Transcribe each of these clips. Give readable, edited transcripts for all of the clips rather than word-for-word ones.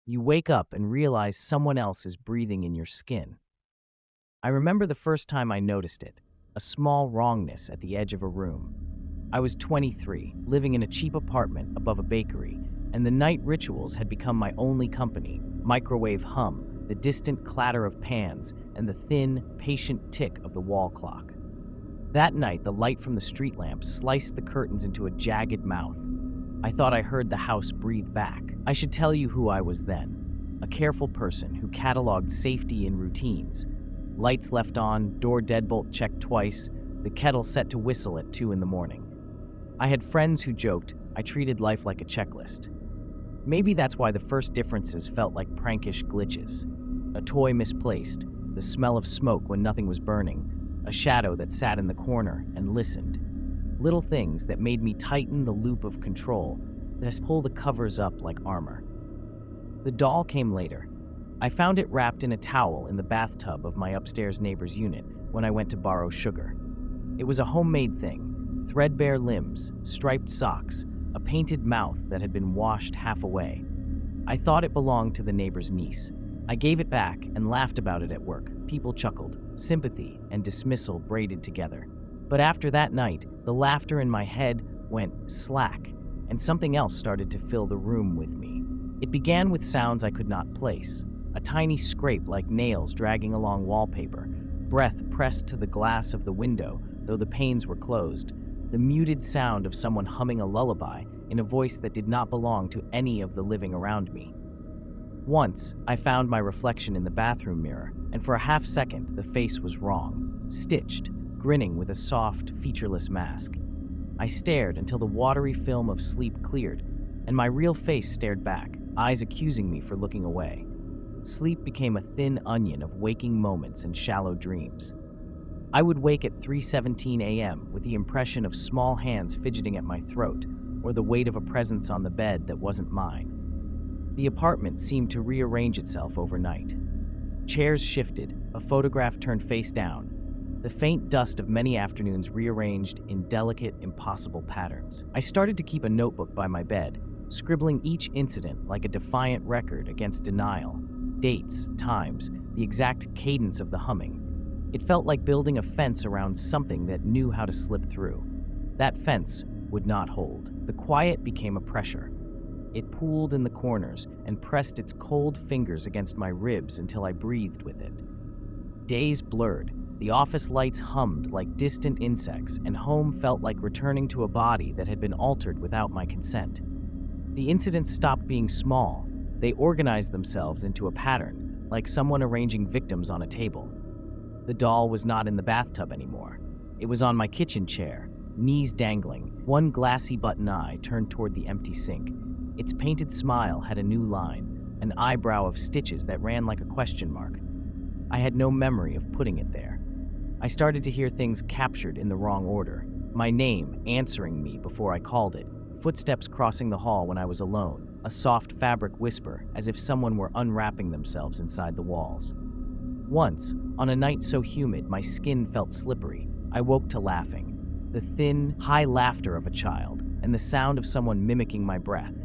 You wake up and realize someone else is breathing in your skin. I remember the first time I noticed it, a small wrongness at the edge of a room. I was 23, living in a cheap apartment above a bakery, and the night rituals had become my only company. Microwave hum, the distant clatter of pans, and the thin, patient tick of the wall clock. That night, the light from the street lamp sliced the curtains into a jagged mouth. I thought I heard the house breathe back. I should tell you who I was then. A careful person who cataloged safety in routines. Lights left on, door deadbolt checked twice, the kettle set to whistle at 2 in the morning. I had friends who joked I treated life like a checklist. Maybe that's why the first differences felt like prankish glitches. A toy misplaced, the smell of smoke when nothing was burning, a shadow that sat in the corner and listened. Little things that made me tighten the loop of control, then pull the covers up like armor. The doll came later. I found it wrapped in a towel in the bathtub of my upstairs neighbor's unit when I went to borrow sugar. It was a homemade thing, threadbare limbs, striped socks, a painted mouth that had been washed half away. I thought it belonged to the neighbor's niece. I gave it back and laughed about it at work. People chuckled, sympathy and dismissal braided together. But after that night, the laughter in my head went slack, and something else started to fill the room with me. It began with sounds I could not place. A tiny scrape like nails dragging along wallpaper, breath pressed to the glass of the window, though the panes were closed, the muted sound of someone humming a lullaby in a voice that did not belong to any of the living around me. Once, I found my reflection in the bathroom mirror, and for a half second, the face was wrong, stitched, grinning with a soft, featureless mask. I stared until the watery film of sleep cleared, and my real face stared back, eyes accusing me for looking away. Sleep became a thin onion of waking moments and shallow dreams. I would wake at 3:17 a.m. with the impression of small hands fidgeting at my throat, or the weight of a presence on the bed that wasn't mine. The apartment seemed to rearrange itself overnight. Chairs shifted, a photograph turned face down, the faint dust of many afternoons rearranged in delicate, impossible patterns. I started to keep a notebook by my bed, scribbling each incident like a defiant record against denial. Dates, times, the exact cadence of the humming. It felt like building a fence around something that knew how to slip through. That fence would not hold. The quiet became a pressure. It pooled in the corners and pressed its cold fingers against my ribs until I breathed with it. Days blurred. The office lights hummed like distant insects, and home felt like returning to a body that had been altered without my consent. The incidents stopped being small. They organized themselves into a pattern, like someone arranging victims on a table. The doll was not in the bathtub anymore. It was on my kitchen chair, knees dangling, one glassy button eye turned toward the empty sink. Its painted smile had a new line, an eyebrow of stitches that ran like a question mark. I had no memory of putting it there. I started to hear things captured in the wrong order. My name answering me before I called it. Footsteps crossing the hall when I was alone. A soft fabric whisper, as if someone were unwrapping themselves inside the walls. Once, on a night so humid my skin felt slippery, I woke to laughing. The thin, high laughter of a child, and the sound of someone mimicking my breath.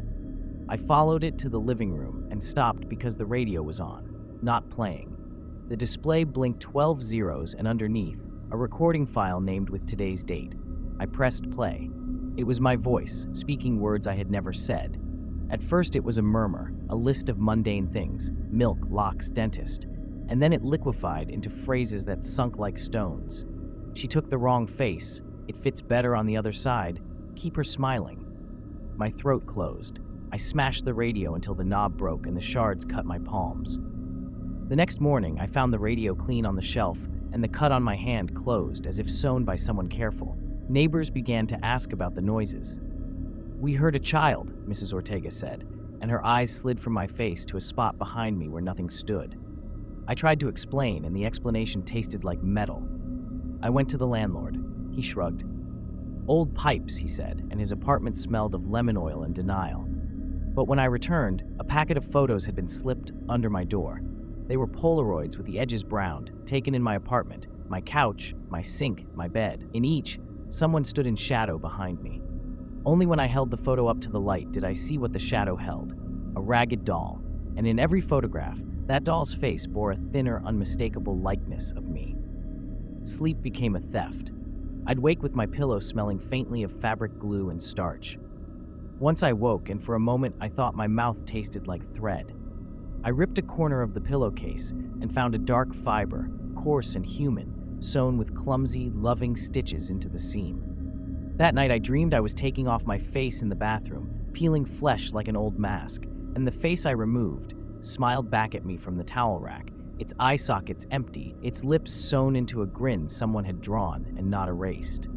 I followed it to the living room and stopped because the radio was on, not playing. The display blinked 12 zeros, and underneath, a recording file named with today's date. I pressed play. It was my voice, speaking words I had never said. At first it was a murmur, a list of mundane things, milk, locks, dentist, and then it liquefied into phrases that sunk like stones. She took the wrong face. It fits better on the other side. Keep her smiling. My throat closed. I smashed the radio until the knob broke and the shards cut my palms. The next morning, I found the radio clean on the shelf and the cut on my hand closed as if sewn by someone careful. Neighbors began to ask about the noises. "We heard a child," Mrs. Ortega said, and her eyes slid from my face to a spot behind me where nothing stood. I tried to explain, and the explanation tasted like metal. I went to the landlord. He shrugged. "Old pipes," he said, and his apartment smelled of lemon oil and denial. But when I returned, a packet of photos had been slipped under my door. They were Polaroids with the edges browned, taken in my apartment, my couch, my sink, my bed. In each, someone stood in shadow behind me. Only when I held the photo up to the light did I see what the shadow held. A ragged doll, and in every photograph, that doll's face bore a thinner, unmistakable likeness of me. Sleep became a theft. I'd wake with my pillow smelling faintly of fabric glue and starch. Once I woke, and for a moment I thought my mouth tasted like thread. I ripped a corner of the pillowcase and found a dark fiber, coarse and human, sewn with clumsy, loving stitches into the seam. That night I dreamed I was taking off my face in the bathroom, peeling flesh like an old mask, and the face I removed smiled back at me from the towel rack, its eye sockets empty, its lips sewn into a grin someone had drawn and not erased.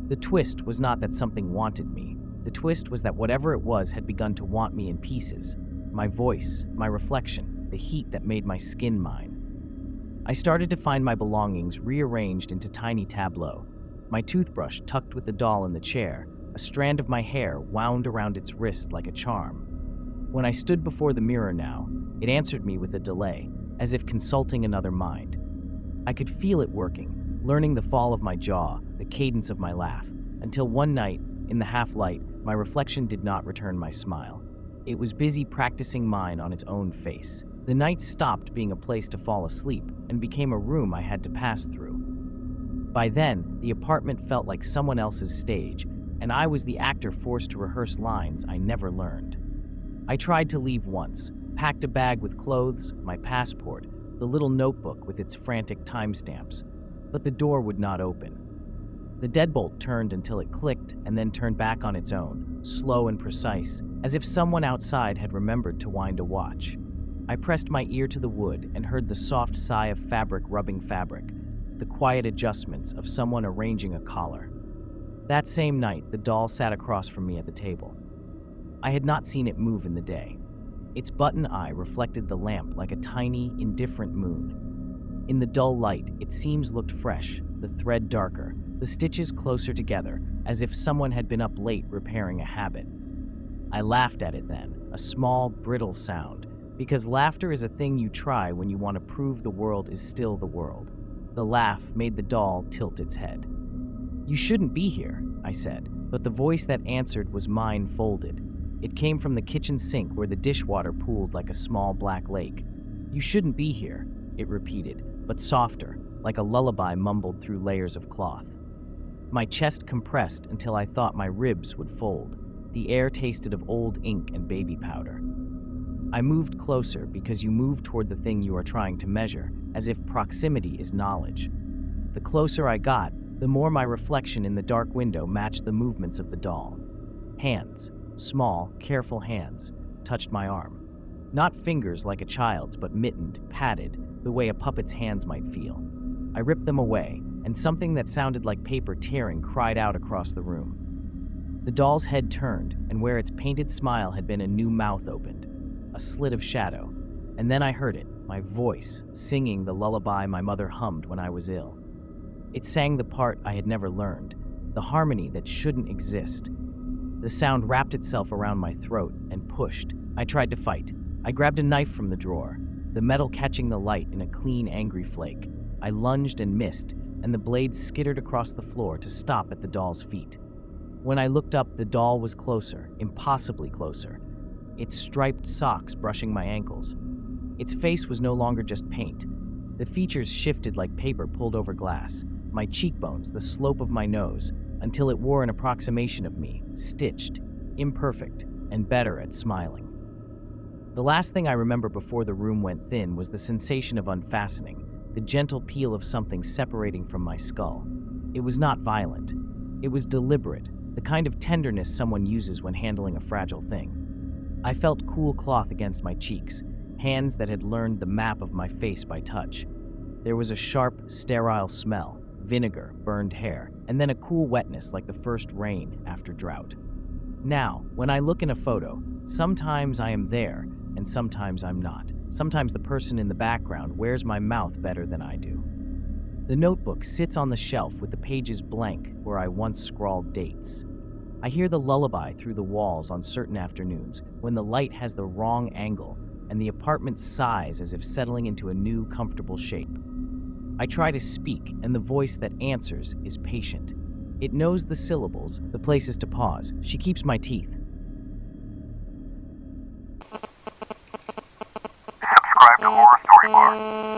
The twist was not that something wanted me. The twist was that whatever it was had begun to want me in pieces. My voice, my reflection, the heat that made my skin mine. I started to find my belongings rearranged into tiny tableaux. My toothbrush tucked with the doll in the chair, a strand of my hair wound around its wrist like a charm. When I stood before the mirror now, it answered me with a delay, as if consulting another mind. I could feel it working, learning the fall of my jaw, the cadence of my laugh, until one night, in the half-light, my reflection did not return my smile. It was busy practicing mine on its own face. The night stopped being a place to fall asleep and became a room I had to pass through. By then, the apartment felt like someone else's stage, and I was the actor forced to rehearse lines I never learned. I tried to leave once, packed a bag with clothes, my passport, the little notebook with its frantic timestamps, but the door would not open. The deadbolt turned until it clicked and then turned back on its own, slow and precise, as if someone outside had remembered to wind a watch. I pressed my ear to the wood and heard the soft sigh of fabric rubbing fabric, the quiet adjustments of someone arranging a collar. That same night, the doll sat across from me at the table. I had not seen it move in the day. Its button eye reflected the lamp like a tiny, indifferent moon. In the dull light, its seams looked fresh, the thread darker, the stitches closer together, as if someone had been up late repairing a habit. I laughed at it then, a small, brittle sound, because laughter is a thing you try when you want to prove the world is still the world. The laugh made the doll tilt its head. "You shouldn't be here," I said, but the voice that answered was mine folded. It came from the kitchen sink where the dishwater pooled like a small black lake. "You shouldn't be here," it repeated, but softer, like a lullaby mumbled through layers of cloth. My chest compressed until I thought my ribs would fold. The air tasted of old ink and baby powder. I moved closer because you move toward the thing you are trying to measure, as if proximity is knowledge. The closer I got, the more my reflection in the dark window matched the movements of the doll. Hands, small, careful hands, touched my arm. Not fingers like a child's, but mittened, padded, the way a puppet's hands might feel. I ripped them away, and something that sounded like paper tearing cried out across the room. The doll's head turned, and where its painted smile had been, a new mouth opened, a slit of shadow. And then I heard it, my voice, singing the lullaby my mother hummed when I was ill. It sang the part I had never learned, the harmony that shouldn't exist. The sound wrapped itself around my throat and pushed. I tried to fight. I grabbed a knife from the drawer, the metal catching the light in a clean, angry flake. I lunged and missed, and the blade skittered across the floor to stop at the doll's feet. When I looked up, the doll was closer, impossibly closer, its striped socks brushing my ankles. Its face was no longer just paint. The features shifted like paper pulled over glass, my cheekbones, the slope of my nose, until it wore an approximation of me, stitched, imperfect, and better at smiling. The last thing I remember before the room went thin was the sensation of unfastening, the gentle peel of something separating from my skull. It was not violent. It was deliberate, the kind of tenderness someone uses when handling a fragile thing. I felt cool cloth against my cheeks, hands that had learned the map of my face by touch. There was a sharp, sterile smell, vinegar, burned hair, and then a cool wetness like the first rain after drought. Now, when I look in a photo, sometimes I am there, and sometimes I'm not. Sometimes the person in the background wears my mouth better than I do. The notebook sits on the shelf with the pages blank where I once scrawled dates. I hear the lullaby through the walls on certain afternoons when the light has the wrong angle and the apartment sighs as if settling into a new, comfortable shape. I try to speak, and the voice that answers is patient. It knows the syllables, the places to pause. She keeps my teeth. part.